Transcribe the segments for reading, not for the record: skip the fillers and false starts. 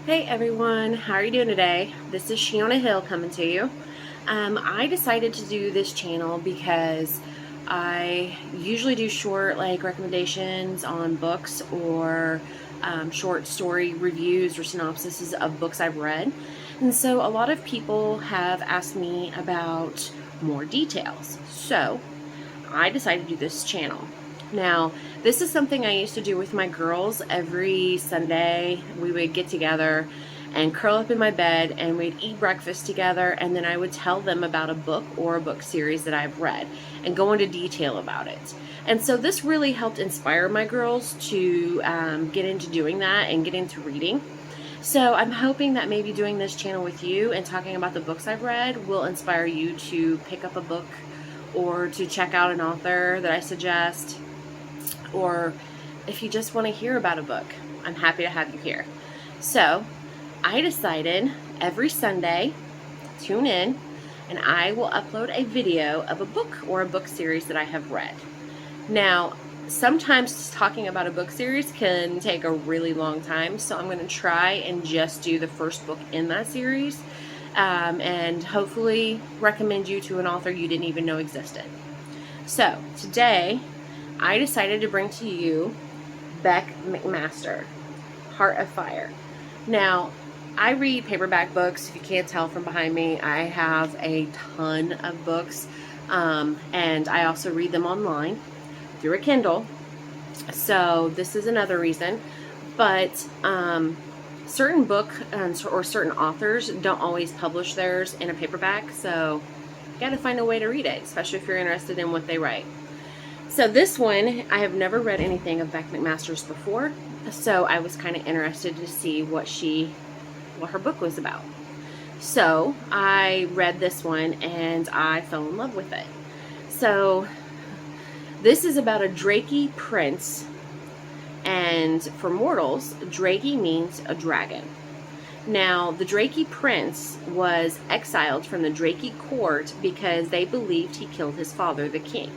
Hey everyone, how are you doing today? This is Shiona Hill coming to you. I decided to do this channel because I usually do short recommendations on books or short story reviews or synopsises of books I've read. And so a lot of people have asked me about more details. So I decided to do this channel. Now, this is something I used to do with my girls every Sunday. We would get together and curl up in my bed and we'd eat breakfast together, and then I would tell them about a book or a book series that I've read and go into detail about it. And so this really helped inspire my girls to get into doing that and get into reading. So I'm hoping that maybe doing this channel with you and talking about the books I've read will inspire you to pick up a book or to check out an author that I suggest, or if you just want to hear about a book, I'm happy to have you here. So I decided every Sunday, tune in, and I will upload a video of a book or a book series that I have read. Now, sometimes talking about a book series can take a really long time, so I'm going to try and just do the first book in that series, and hopefully recommend you to an author you didn't even know existed. So today I decided to bring to you McMasters, Heart of Fire. Now, I read paperback books. If you can't tell from behind me, I have a ton of books, and I also read them online through a Kindle. So this is another reason. But certain book or certain authors don't always publish theirs in a paperback, so you got to find a way to read it, especially if you're interested in what they write. So this one, I have never read anything of Beck McMasters before, so I was kind of interested to see what her book was about. So I read this one and I fell in love with it. So this is about a Drakey prince, and for mortals, Drakey means a dragon. Now, the Drakey prince was exiled from the Drakey court because they believed he killed his father, the king,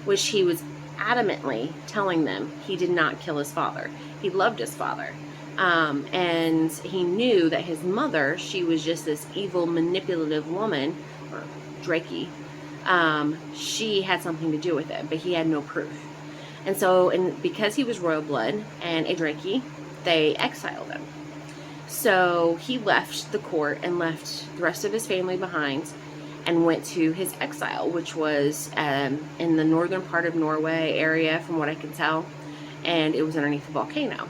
which he was adamantly telling them he did not kill his father. He loved his father. And he knew that his mother, she was just this evil, manipulative woman, or Drakey. She had something to do with it, but he had no proof. And so, because he was royal blood and a Drakey, they exiled him. So he left the court and left the rest of his family behind and went to his exile, which was in the northern part of Norway area, from what I can tell, and it was underneath a volcano.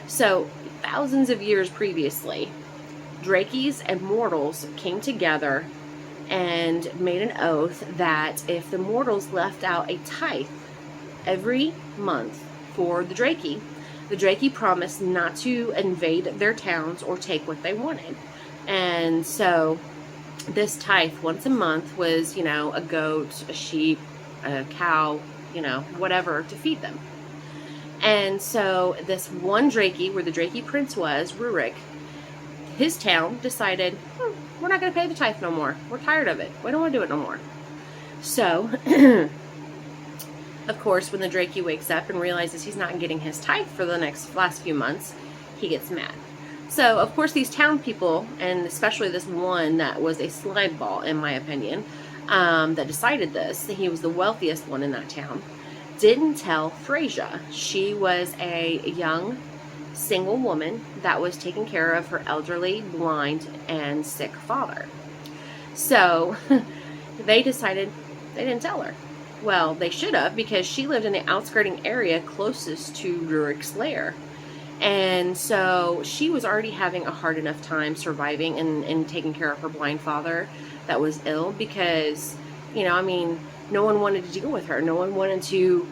So thousands of years previously, Drakeys and mortals came together and made an oath that if the mortals left out a tithe every month for the Drakey promised not to invade their towns or take what they wanted. And so this tithe once a month was, a goat, a sheep, a cow, whatever, to feed them. And so this one Drakey, where the Drakey prince was, Rurik, his town decided, we're not going to pay the tithe no more. We're tired of it. We don't want to do it no more. So, of course, when the Drakey wakes up and realizes he's not getting his tithe for the last few months, he gets mad. So, of course, these town people, and especially this one that was a slime ball, in my opinion, that decided this, he was the wealthiest one in that town, didn't tell Frasier. She was a young, single woman that was taking care of her elderly, blind, and sick father. So, they decided they didn't tell her. Well, they should have, because she lived in the outskirting area closest to Rurik's lair. And so she was already having a hard enough time surviving and taking care of her blind father that was ill, because, no one wanted to deal with her. No one wanted to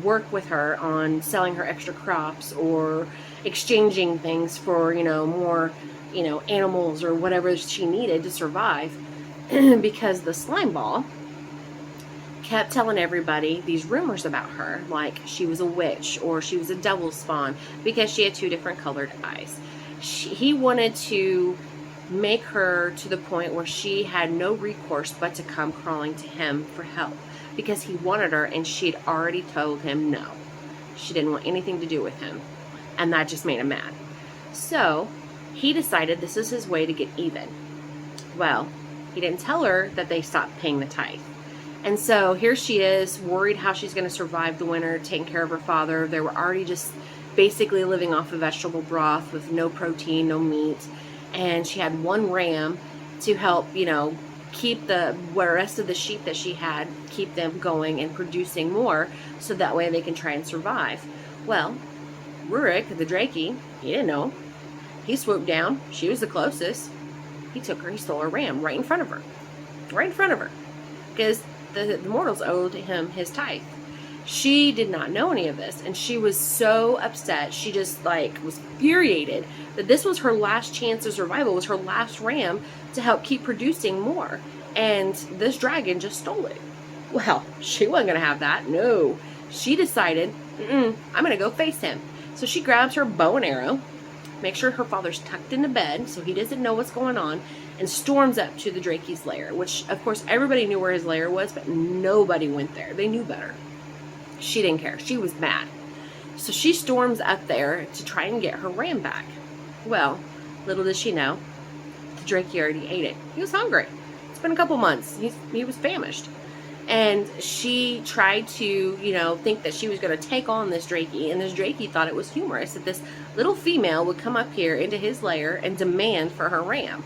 work with her on selling her extra crops or exchanging things for, more, animals or whatever she needed to survive, because the slime ball kept telling everybody these rumors about her, like she was a witch or she was a devil spawn, because she had two different colored eyes. He wanted to make her to the point where she had no recourse but to come crawling to him for help, because he wanted her, and she'd already told him no. She didn't want anything to do with him, and that just made him mad. So he decided this is his way to get even. Well, he didn't tell her that they stopped paying the tithe. And so here she is, worried how she's going to survive the winter, taking care of her father. They were already just basically living off of vegetable broth with no protein, no meat. And she had one ram to help, keep the rest of the sheep that she had, keep them going and producing more, so that way they can try and survive. Well, Rurik, the Drakey, he didn't know. He swooped down. She was the closest. He took her, he stole her ram right in front of her. Right in front of her. Because the mortals owed him his tithe. She did not know any of this, and she was so upset. She just was infuriated that this was her last chance of survival, was her last ram to help keep producing more, and this dragon just stole it. Well, she wasn't going to have that. No. She decided, I'm going to go face him. So she grabs her bow and arrow, makes sure her father's tucked into bed so he doesn't know what's going on, and storms up to the Drakey's lair, which, of course, everybody knew where his lair was, but nobody went there. They knew better. She didn't care. She was mad. So she storms up there to try and get her ram back. Well, little did she know, the Drakey already ate it. He was hungry. It's been a couple months. He was famished. And she tried to, think that she was going to take on this Drakey, and this Drakey thought it was humorous that this little female would come up here into his lair and demand for her ram.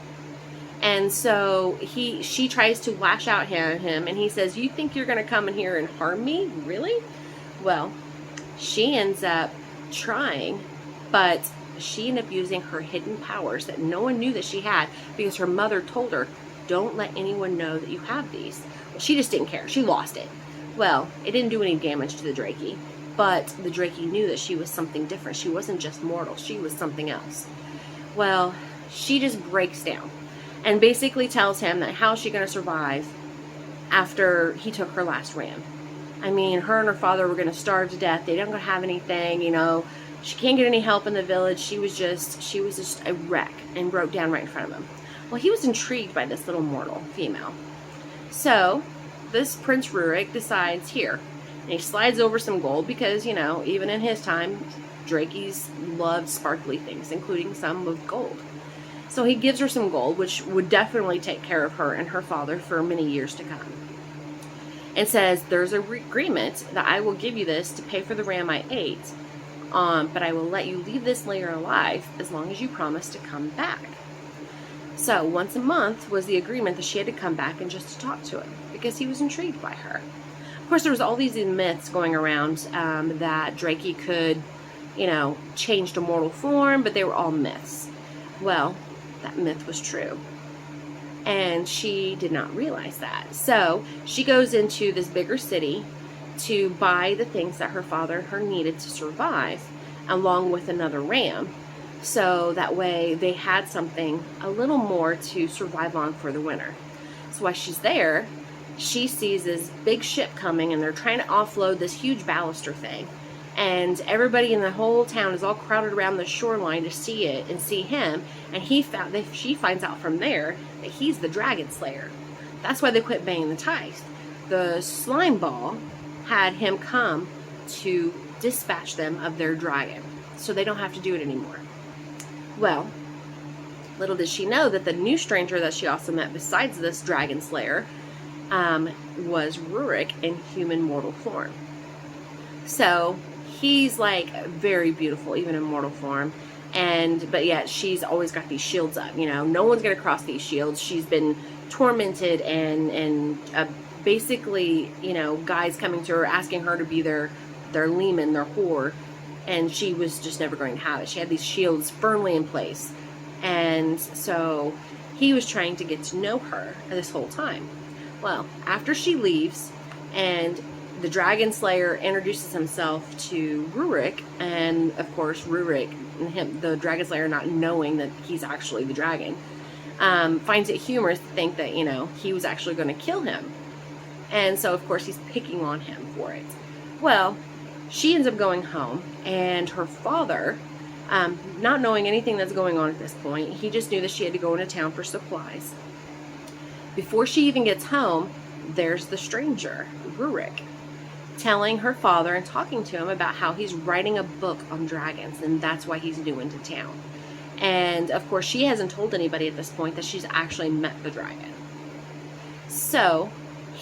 And so she tries to lash out at him, and he says, "You think you're going to come in here and harm me? Really?" Well, she ends up trying, but she ended up using her hidden powers that no one knew that she had, because her mother told her, "Don't let anyone know that you have these." Well, she just didn't care. She lost it. Well, it didn't do any damage to the Drakey, but the Drakey knew that she was something different. She wasn't just mortal. She was something else. Well, she just breaks down and basically tells him that how's she going to survive after he took her last ram. I mean, her and her father were going to starve to death. They don't have anything, She can't get any help in the village. She was just a wreck, and broke down right in front of him. Well, he was intrigued by this little mortal female. So this Prince Rurik decides here, and he slides over some gold because, even in his time, Drakeys loved sparkly things, including some with gold. So he gives her some gold, which would definitely take care of her and her father for many years to come. And says, "There's an agreement that I will give you this to pay for the ram I ate, but I will let you leave this lair alive as long as you promise to come back." So once a month was the agreement that she had to come back and just to talk to him, because he was intrigued by her. Of course, there was all these myths going around that Drakey could, change to mortal form, but they were all myths. Well, that myth was true, and she did not realize that. So she goes into this bigger city to buy the things that her father and her needed to survive, along with another ram, so that way they had something a little more to survive on for the winter. So while she's there, she sees this big ship coming, and they're trying to offload this huge baluster thing. And everybody in the whole town is all crowded around the shoreline to see it and see him. And she finds out from there that he's the dragon slayer. That's why they quit paying the tithe. The slime ball had him come to dispatch them of their dragon, so they don't have to do it anymore. Well, little did she know that the new stranger that she also met besides this dragon slayer was Rurik in human mortal form. So he's very beautiful, even in mortal form, but yet she's always got these shields up. No one's gonna cross these shields. She's been tormented, and basically, guys coming to her asking her to be their leman, their whore, and she was just never going to have it. She had these shields firmly in place, and so he was trying to get to know her this whole time. Well, after she leaves, and the dragon slayer introduces himself to Rurik, and of course Rurik, the dragon slayer, not knowing that he's actually the dragon, finds it humorous to think that he was actually going to kill him, and so of course he's picking on him for it. Well, she ends up going home, and her father, not knowing anything that's going on at this point, he just knew that she had to go into town for supplies. Before she even gets home, there's the stranger, Rurik, telling her father and talking to him about how he's writing a book on dragons, and that's why he's new into town. And of course, she hasn't told anybody at this point that she's actually met the dragon. So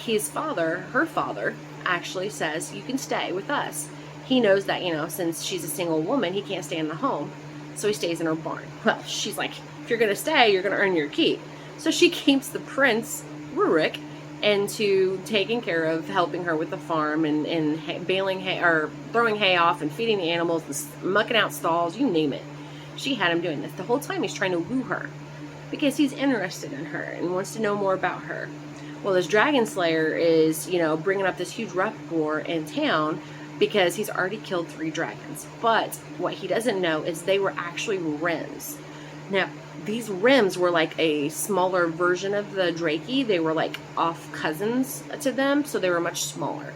her father, actually says, you can stay with us. He knows that, since she's a single woman, he can't stay in the home. So he stays in her barn. Well, she's like, if you're going to stay, you're going to earn your keep. So she keeps the prince, Rurik, into taking care of helping her with the farm and baling hay, or throwing hay off and feeding the animals, mucking out stalls, you name it. She had him doing this. The whole time he's trying to woo her because he's interested in her and wants to know more about her. Well, this dragon slayer is, bringing up this huge uproar in town because he's already killed 3 dragons. But what he doesn't know is they were actually rims. Now, these rims were like a smaller version of the Drakey. They were like off cousins to them, so they were much smaller.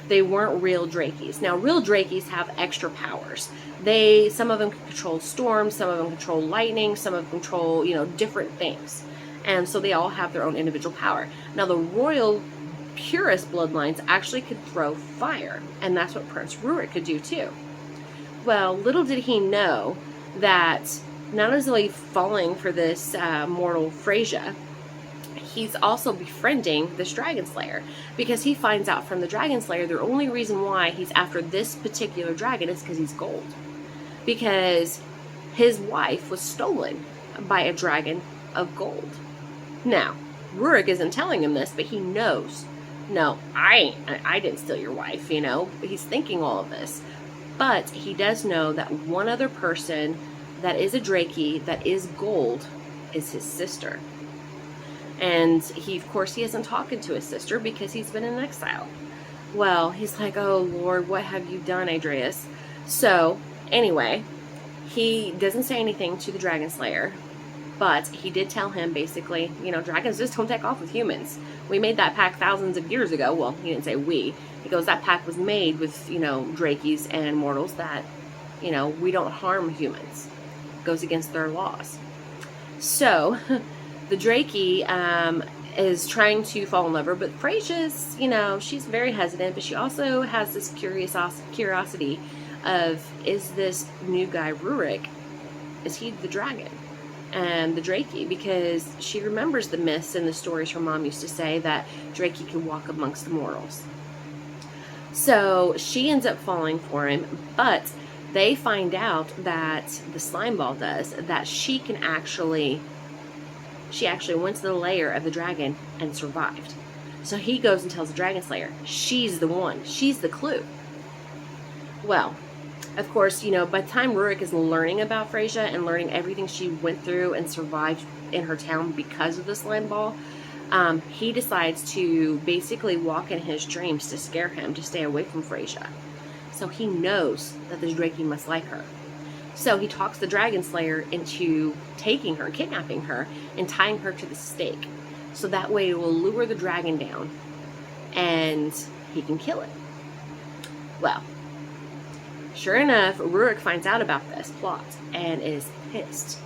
They weren't real Drakeys. Now, real Drakeys have extra powers. Some of them can control storms, some of them control lightning, some of them control, different things. And so they all have their own individual power. Now, the royal purest bloodlines actually could throw fire, and that's what Prince Rurik could do too. Well, little did he know that not only falling for this mortal Freyja, he's also befriending this dragon slayer, because he finds out from the dragon slayer the only reason why he's after this particular dragon is because he's gold. Because his wife was stolen by a dragon of gold. Now, Rurik isn't telling him this, but he knows. No, I didn't steal your wife, He's thinking all of this. But he does know that one other person that is a Drakey, that is gold, is his sister. And of course, he isn't talking to his sister because he's been in exile. Well, he's like, oh Lord, what have you done, Adreus? So, anyway, he doesn't say anything to the dragon slayer. But he did tell him, basically, dragons just don't take off with humans. We made that pact thousands of years ago. Well, he didn't say we. He goes, that pact was made with, Drakeys and mortals that, we don't harm humans. It goes against their laws. So, the Drakey is trying to fall in love with her, but Freyja's, she's very hesitant, but she also has this curiosity of, is this new guy, Rurik, is he the dragon? And the Drakey, because she remembers the myths and the stories her mom used to say that Drakey can walk amongst the mortals. So she ends up falling for him, but they find out that the slime ball does, that she actually went to the lair of the dragon and survived. So he goes and tells the dragon slayer, she's the one, she's the clue. Well, of course, by the time Rurik is learning about Freyja and learning everything she went through and survived in her town because of the slime ball, he decides to basically walk in his dreams to scare him, to stay away from Freyja. So he knows that this Drakey must like her. So he talks the dragon slayer into taking her, kidnapping her, and tying her to the stake. So that way it will lure the dragon down and he can kill it. Well, sure enough, Rurik finds out about this plot and is pissed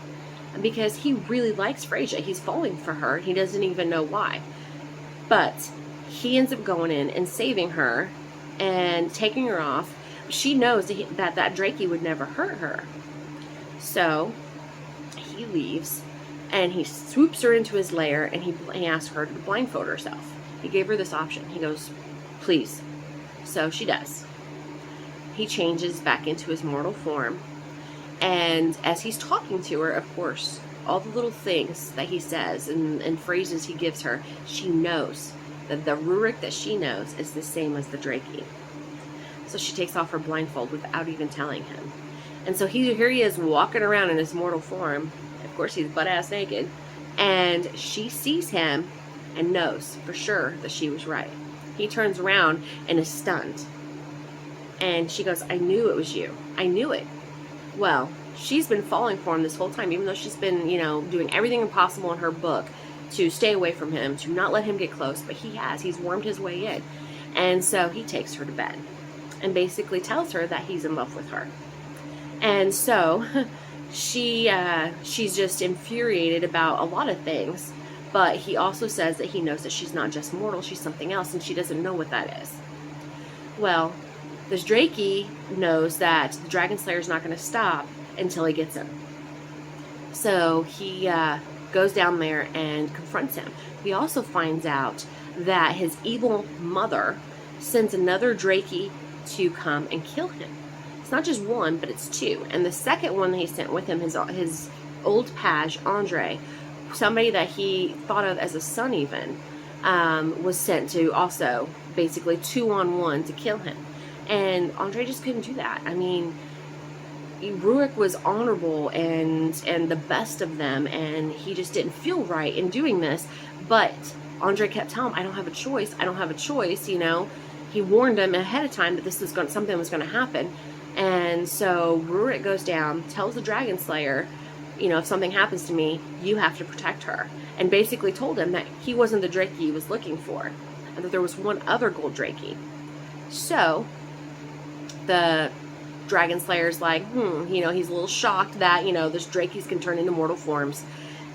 because he really likes Freyja. He's falling for her. He doesn't even know why. But he ends up going in and saving her and taking her off. She knows that Drakey would never hurt her. So he leaves and he swoops her into his lair and he asks her to blindfold herself. He gave her this option. He goes, please. So she does. He changes back into his mortal form, and as he's talking to her, of course, all the little things that he says and phrases he gives her, she knows that the Rurik that she knows is the same as the Drakey. So she takes off her blindfold without even telling him. And so here he is walking around in his mortal form. Of course, he's butt-ass naked. And she sees him and knows for sure that she was right. He turns around and is stunned. And she goes, I knew it was you. I knew it. Well, she's been falling for him this whole time, even though she's been, doing everything impossible in her book to stay away from him, to not let him get close. But he has. He's wormed his way in. And so he takes her to bed and basically tells her that he's in love with her. And so she's just infuriated about a lot of things. But he also says that he knows that she's not just mortal, she's something else, and she doesn't know what that is. Well, this Drakey knows that the Dragon Slayer's not going to stop until he gets him. So he goes down there and confronts him. He also finds out that his evil mother sends another Drakey to come and kill him. It's not just one, but it's two. And the second one that he sent with him, his old page, Andre, somebody that he thought of as a son even, was sent to also basically 2-on-1 to kill him. And Andre just couldn't do that. I mean, Rurik was honorable and the best of them, and he just didn't feel right in doing this. But Andre kept telling him, I don't have a choice. I don't have a choice, you know. He warned him ahead of time that this was something was going to happen. And so Rurik goes down, tells the Dragon Slayer, you know, if something happens to me, you have to protect her. And basically told him that he wasn't the Drakey he was looking for, and that there was one other gold Drakey. So the Dragon Slayer's like, you know, he's a little shocked that, you know, this Drakeys can turn into mortal forms.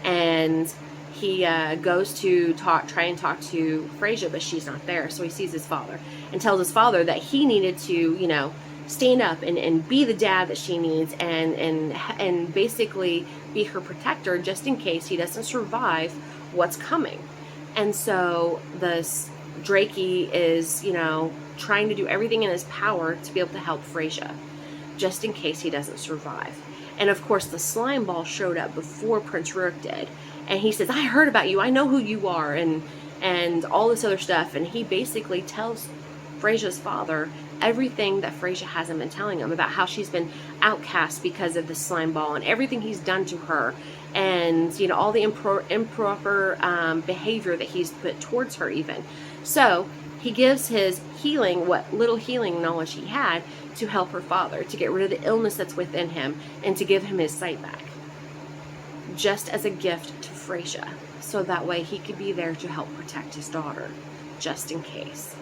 And he goes to try and talk to Freyja, but she's not there. So he sees his father and tells his father that he needed to, you know, stand up and be the dad that she needs, and basically be her protector just in case he doesn't survive what's coming. And so this Drakey is, you know, trying to do everything in his power to be able to help Freyja, just in case he doesn't survive. And of course the slime ball showed up before Prince Rurik did, and he says, I heard about you, I know who you are, and all this other stuff. And he basically tells Freyja's father everything that Freyja hasn't been telling him about how she's been outcast because of the slime ball and everything he's done to her, and, you know, all the improper behavior that he's put towards her even. So he gives his healing, what little healing knowledge he had, to help her father, to get rid of the illness that's within him, and to give him his sight back, just as a gift to Freyja, so that way he could be there to help protect his daughter, just in case.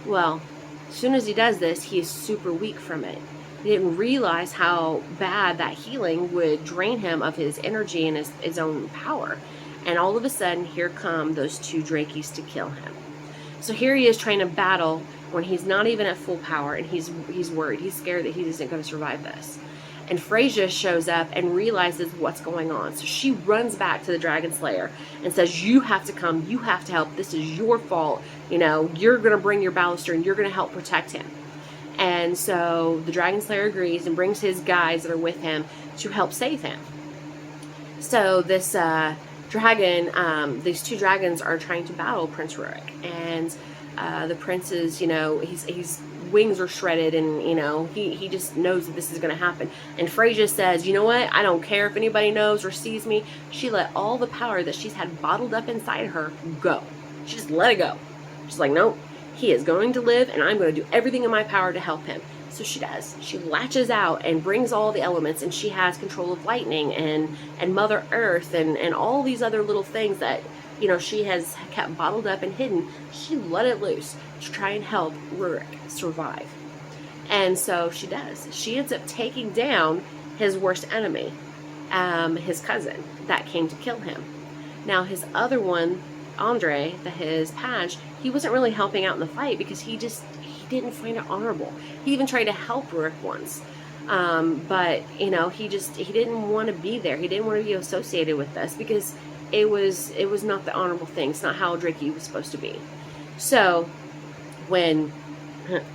Well, as soon as he does this, he is super weak from it. He didn't realize how bad that healing would drain him of his energy and his own power. And all of a sudden, here come those two Drakeys to kill him. So here he is trying to battle when he's not even at full power, and he's worried. He's scared that he isn't going to survive this. And Freyja shows up and realizes what's going on. So she runs back to the Dragon Slayer and says, you have to come, you have to help, this is your fault, you know, you're going to bring your Baluster and you're going to help protect him. And so the Dragon Slayer agrees and brings his guys that are with him to help save him. So this dragon, these two dragons are trying to battle Prince Rurik. And the prince is, you know, his wings are shredded, and, you know, he just knows that this is going to happen. And Freyja says, you know what, I don't care if anybody knows or sees me. She let all the power that she's had bottled up inside her go. She just let it go. She's like, nope, he is going to live, and I'm going to do everything in my power to help him. So she does. She latches out and brings all the elements, and she has control of lightning and Mother Earth and all these other little things that, you know, she has kept bottled up and hidden. She let it loose to try and help Rurik survive. And so she does. She ends up taking down his worst enemy, his cousin that came to kill him. Now his other one, Andre, his page, he wasn't really helping out in the fight because he didn't find it honorable. He even tried to help Rurik once. But, you know, he didn't want to be there. He didn't want to be associated with this because it was not the honorable thing. It's not how a Drakey was supposed to be. So when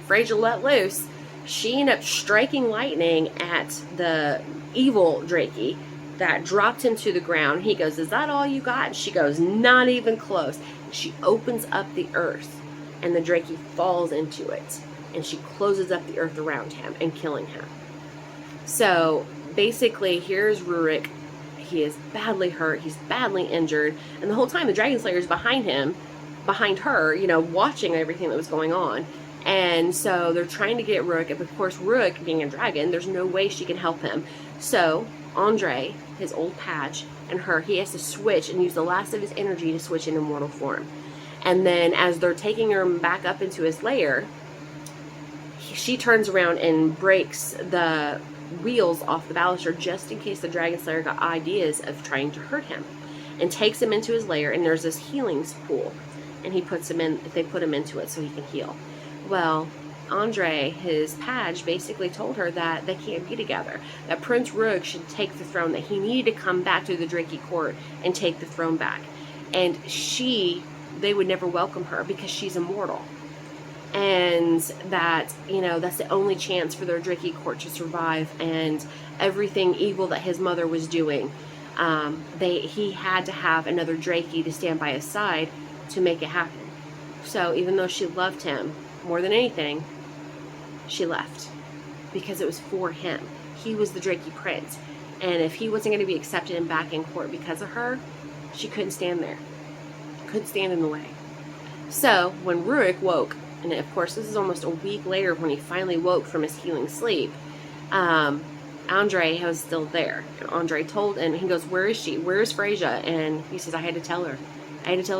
Freyja let loose, she ended up striking lightning at the evil Drakey that dropped him to the ground. He goes, is that all you got? And she goes, not even close. She opens up the earth, and the Drakey falls into it, and she closes up the earth around him and killing him. So basically, here's Rurik. He is badly hurt. He's badly injured. And the whole time, the Dragon Slayer is behind her, you know, watching everything that was going on. And so they're trying to get Rurik. And of course, Rurik, being a dragon, there's no way she can help him. So Andre, his old page, and he has to switch and use the last of his energy to switch into mortal form. And then as they're taking him back up into his lair, she turns around and breaks the wheels off the baluster just in case the Dragon Slayer got ideas of trying to hurt him, and takes him into his lair. And there's this healing pool, and they put him into it so he can heal. Well, Andre, his page, basically told her that they can't be together, that Prince Rook should take the throne, that he needed to come back to the Drakey court and take the throne back. And they would never welcome her because she's immortal. And that, that's the only chance for their Drakey court to survive. And everything evil that his mother was doing, he had to have another Drakey to stand by his side to make it happen. So even though she loved him more than anything, she left because it was for him. He was the Drakey prince, and if he wasn't going to be accepted and back in court because of her, she couldn't stand there, couldn't stand in the way. So when Rurik woke, and of course this is almost a week later when he finally woke from his healing sleep, Andre was still there. And Andre told, and he goes, "Where is she? Where is Freyja?" And he says, I had to tell her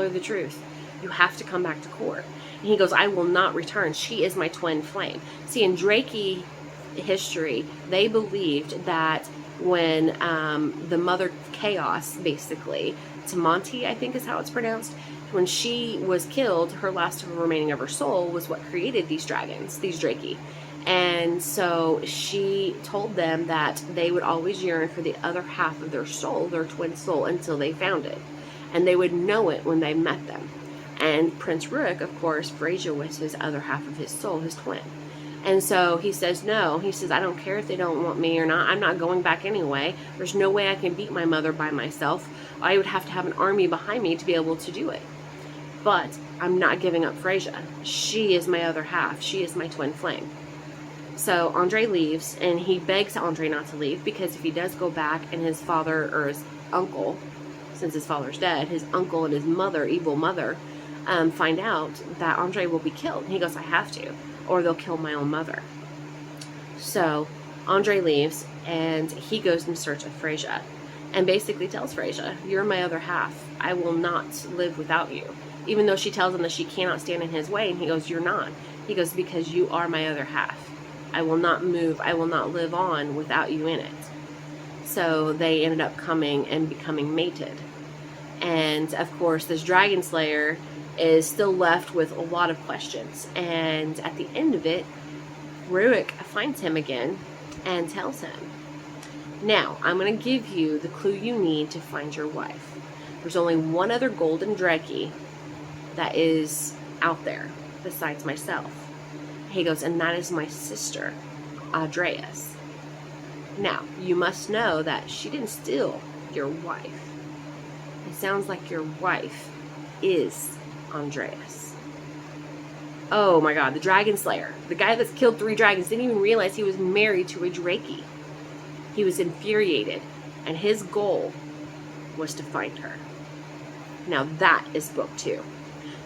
the truth. You have to come back to court. And he goes, "I will not return. She is my twin flame." See, in Drakey history, they believed that when the Mother Chaos, basically, Tamanti, I think is how it's pronounced, when she was killed, her last remaining of her soul was what created these dragons, these Drakey. And so she told them that they would always yearn for the other half of their soul, their twin soul, until they found it. And they would know it when they met them. And Prince Rurik, of course, Freyja was his other half of his soul, his twin. And so he says, no. He says, I don't care if they don't want me or not. I'm not going back anyway. There's no way I can beat my mother by myself. I would have to have an army behind me to be able to do it. But I'm not giving up Freyja. She is my other half. She is my twin flame. So Andre leaves, and he begs Andre not to leave, because if he does go back and his father, or his uncle, since his father's dead, his uncle and his mother, evil mother, find out, that Andre will be killed. And he goes, I have to, or they'll kill my own mother. So Andre leaves, and he goes in search of Freyja, and basically tells Freyja, you're my other half. I will not live without you. Even though she tells him that she cannot stand in his way, and he goes, you're not. He goes, because you are my other half. I will not move. I will not live on without you in it. So they ended up coming and becoming mated. And of course, this dragon slayer is still left with a lot of questions. And at the end of it, Rurik finds him again and tells him, now, I'm going to give you the clue you need to find your wife. There's only one other golden Drakey that is out there besides myself. He goes, and that is my sister, Andreas. Now, you must know that she didn't steal your wife. It sounds like your wife is Andreas. Oh my god, the Dragon Slayer. The guy that's killed 3 dragons didn't even realize he was married to a Drakey. He was infuriated, and his goal was to find her. Now that is book 2.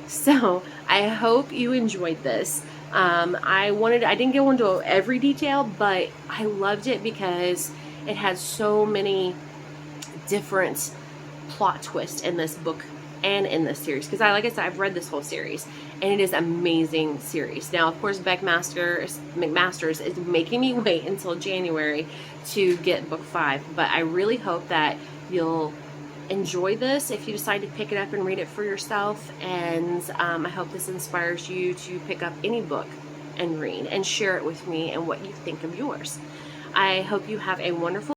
So, I hope you enjoyed this. I didn't go into every detail, but I loved it because it had so many different plot twists in this book and in this series. Because like I said, I've read this whole series, and it is an amazing series. Now, of course, McMasters is making me wait until January to get book 5, but I really hope that you'll enjoy this if you decide to pick it up and read it for yourself. And I hope this inspires you to pick up any book and read and share it with me and what you think of yours. I hope you have a wonderful